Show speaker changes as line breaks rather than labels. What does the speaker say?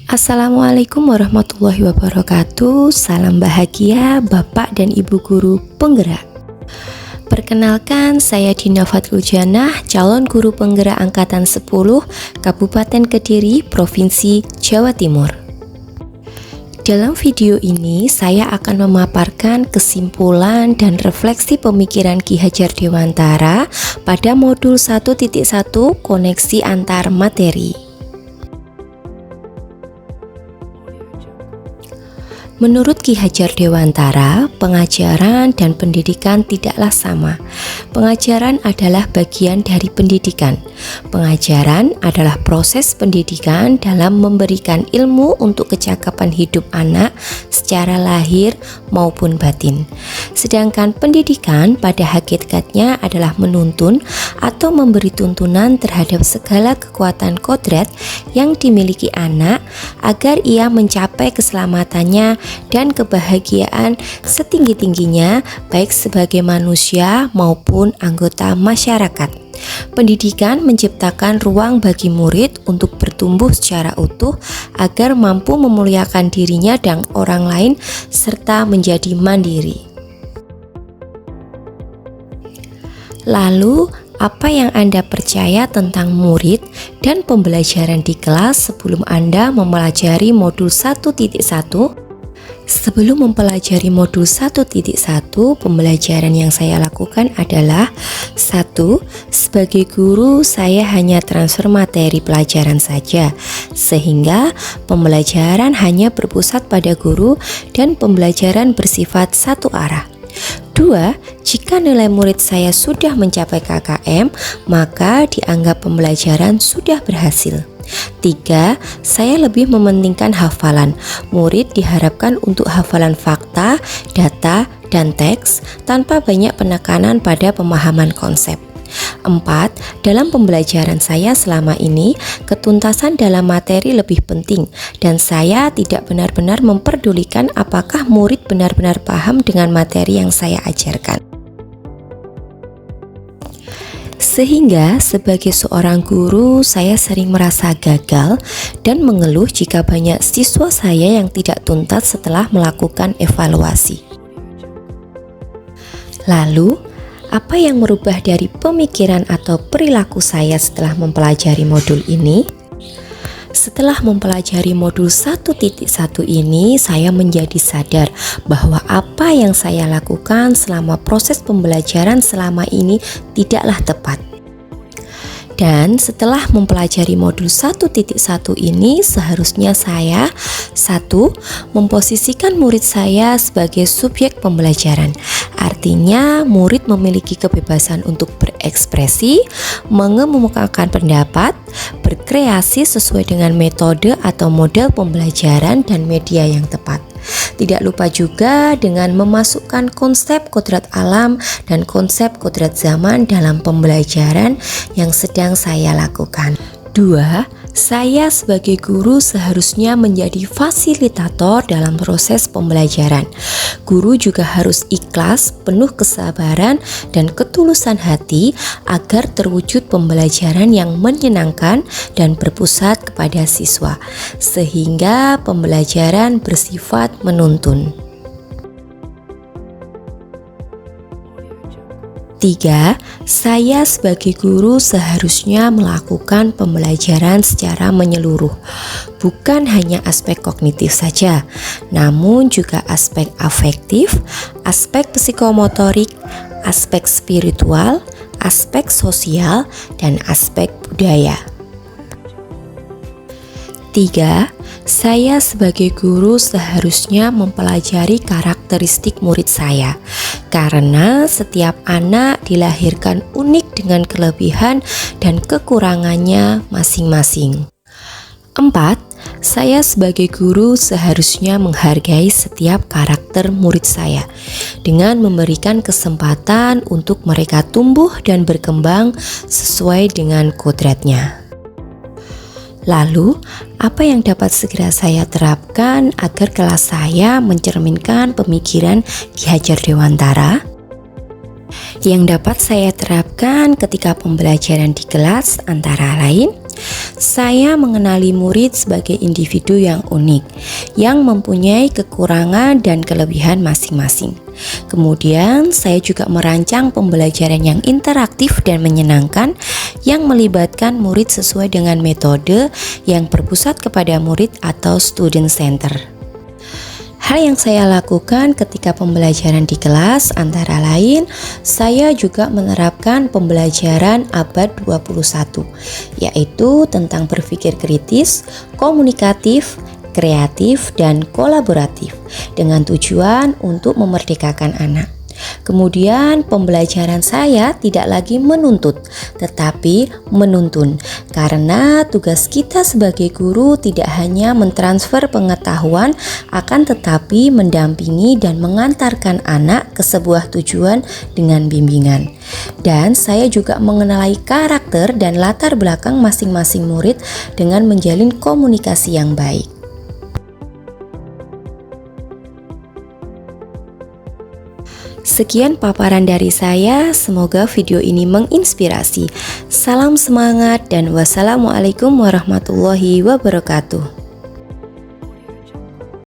Assalamualaikum warahmatullahi wabarakatuh. Salam bahagia Bapak dan Ibu guru penggerak. Perkenalkan, saya Dina Fathul Janah, calon guru penggerak angkatan 10 Kabupaten Kediri, Provinsi Jawa Timur. Dalam video ini, saya akan memaparkan kesimpulan dan refleksi pemikiran Ki Hajar Dewantara pada modul 1.1 koneksi antar materi. Menurut Ki Hajar Dewantara, pengajaran dan pendidikan tidaklah sama. Pengajaran adalah bagian dari pendidikan. Pengajaran adalah proses pendidikan dalam memberikan ilmu untuk kecakapan hidup anak secara lahir maupun batin. Sedangkan pendidikan pada hakikatnya adalah menuntun atau memberi tuntunan terhadap segala kekuatan kodrat yang dimiliki anak agar ia mencapai keselamatannya dan kebahagiaan setinggi-tingginya baik sebagai manusia maupun anggota masyarakat. Pendidikan menciptakan ruang bagi murid untuk bertumbuh secara utuh agar mampu memuliakan dirinya dan orang lain serta menjadi mandiri. Lalu, apa yang Anda percaya tentang murid dan pembelajaran di kelas sebelum Anda mempelajari modul 1.1? Sebelum mempelajari modul 1.1, pembelajaran yang saya lakukan adalah 1. Sebagai guru, saya hanya transfer materi pelajaran saja, sehingga pembelajaran hanya berpusat pada guru dan pembelajaran bersifat satu arah. 2. Jika nilai murid saya sudah mencapai KKM, maka dianggap pembelajaran sudah berhasil. 3. Saya lebih mementingkan hafalan. Murid diharapkan untuk hafalan fakta, data, dan teks tanpa banyak penekanan pada pemahaman konsep. 4. Dalam pembelajaran saya selama ini, ketuntasan dalam materi lebih penting dan saya tidak benar-benar memperdulikan apakah murid benar-benar paham dengan materi yang saya ajarkan. Sehingga sebagai seorang guru, saya sering merasa gagal dan mengeluh jika banyak siswa saya yang tidak tuntas setelah melakukan evaluasi. Lalu, apa yang merubah dari pemikiran atau perilaku saya setelah mempelajari modul ini? Setelah mempelajari modul 1.1 ini, saya menjadi sadar bahwa apa yang saya lakukan selama proses pembelajaran selama ini tidaklah tepat. Dan setelah mempelajari modul 1.1 ini, seharusnya saya 1. Memposisikan murid saya sebagai subjek pembelajaran. Artinya, murid memiliki kebebasan untuk berekspresi, mengemukakan pendapat, berkreasi sesuai dengan metode atau model pembelajaran dan media yang tepat. Tidak lupa juga dengan memasukkan konsep kodrat alam dan konsep kodrat zaman dalam pembelajaran yang sedang saya lakukan. 2. Saya sebagai guru seharusnya menjadi fasilitator dalam proses pembelajaran. Guru juga harus ikhlas, penuh kesabaran dan ketulusan hati agar terwujud pembelajaran yang menyenangkan dan berpusat kepada siswa, sehingga pembelajaran bersifat menuntun. 3. Saya sebagai guru seharusnya melakukan pembelajaran secara menyeluruh, bukan hanya aspek kognitif saja, namun juga aspek afektif, aspek psikomotorik, aspek spiritual, aspek sosial, dan aspek budaya. 3. Saya sebagai guru seharusnya mempelajari karakteristik murid saya, karena setiap anak dilahirkan unik dengan kelebihan dan kekurangannya masing-masing. 4. Saya sebagai guru seharusnya menghargai setiap karakter murid saya dengan memberikan kesempatan untuk mereka tumbuh dan berkembang sesuai dengan kodratnya. Lalu, apa yang dapat segera saya terapkan agar kelas saya mencerminkan pemikiran Ki Hajar Dewantara? Yang dapat saya terapkan ketika pembelajaran di kelas antara lain Saya mengenali murid sebagai individu yang unik, yang mempunyai kekurangan dan kelebihan masing-masing. Kemudian, saya juga merancang pembelajaran yang interaktif dan menyenangkan, yang melibatkan murid sesuai dengan metode yang berpusat kepada murid atau student center. Hal yang saya lakukan ketika pembelajaran di kelas antara lain, saya juga menerapkan pembelajaran abad 21, yaitu tentang berpikir kritis, komunikatif, kreatif, dan kolaboratif dengan tujuan untuk memerdekakan anak. Kemudian pembelajaran saya tidak lagi menuntut, tetapi menuntun, karena tugas kita sebagai guru tidak hanya mentransfer pengetahuan, akan tetapi mendampingi dan mengantarkan anak ke sebuah tujuan dengan bimbingan. Dan saya juga mengenali karakter dan latar belakang masing-masing murid dengan menjalin komunikasi yang baik. Sekian paparan dari saya, semoga video ini menginspirasi. Salam semangat dan wassalamualaikum warahmatullahi wabarakatuh.